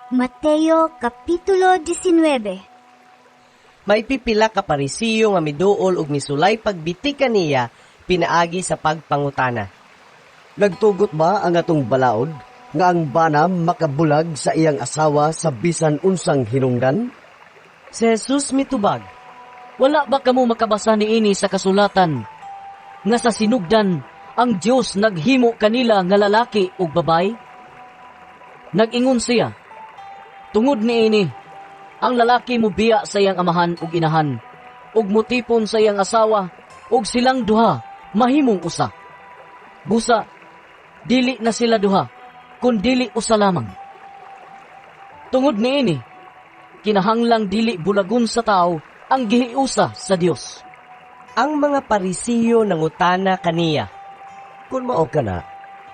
Mateo Kapitulo 19. May pipila ka parisiyo nga miduol ug misulay pagbiti kaniya pinaagi sa pagpangutana. Nagtugot ba ang atong balaod nga ang bana makabulag sa iyang asawa sa bisan unsang hinungdan? Si Jesus mitubag, wala ba kamo makabasa niini sa kasulatan nga sa sinugdan ang Dios naghimo kanila nga lalaki ug babay? Nag-ingon siya, tungod niini, ang lalaki mubiya sa iyang amahan ug inahan, ug mutipon sa iyang asawa, ug silang duha mahimong usa. Busa, dili na sila duha, kun dili usa lamang. Tungod niini, kinahanglang dili bulagon sa tao ang gihiusa sa Dios. Ang mga parisiyo nangutana kaniya. Kung mao ka na,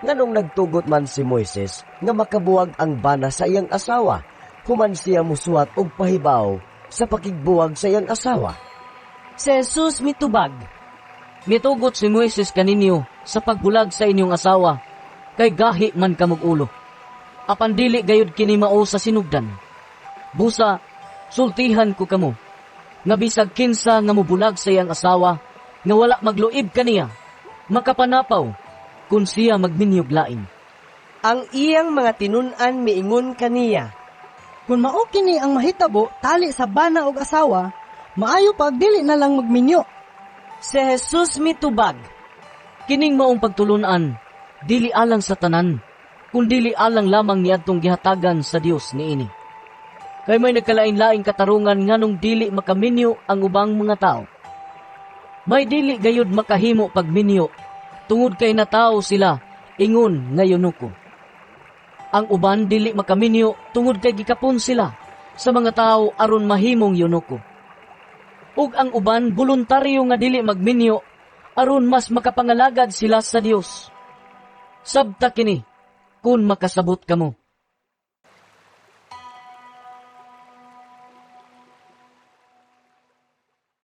nganong nagtugot man si Moises nga makabuwag ang bana sa iyang asawa, human siya musuwat og pahibaw sa pakigbuwag sa iyang asawa? Si Jesus mitubag, Mitugot si Moises kaninyo sa pagbulag sa inyong asawa, kay gahi man kamog ulo. Apan dili gayud kini mao sa sinugdan. Busa, sultihan ko kamo, nga bisag kinsa nga mubulag sa iyang asawa, nga wala magluib kaniya, makapanapaw, kung siya magminyog lain. ang iyang mga tinun-an miingon kaniya. Kung mao kini ang mahitabo tali sa bana og asawa, maayo pag dili na lang magminyo. Si Jesus mitubag, Kining maong pagtulunan, dili alang sa tanan, kung dili alang lamang niadtong gihatagan sa Dios niini. Kay may nagkalain-laing katarungan nganong dili makaminyo ang ubang mga tao. May dili gayud makahimo pagminyo, tungod kay natao sila, ingon nga yunuko. Ang uban dili makaminyo, tungod kay gikapon sila sa mga tao aron mahimong yunuko. Ug ang uban voluntaryo nga dili magminyo, aron mas makapangalagad sila sa Dios. Sabta kini, kun makasabot kamo.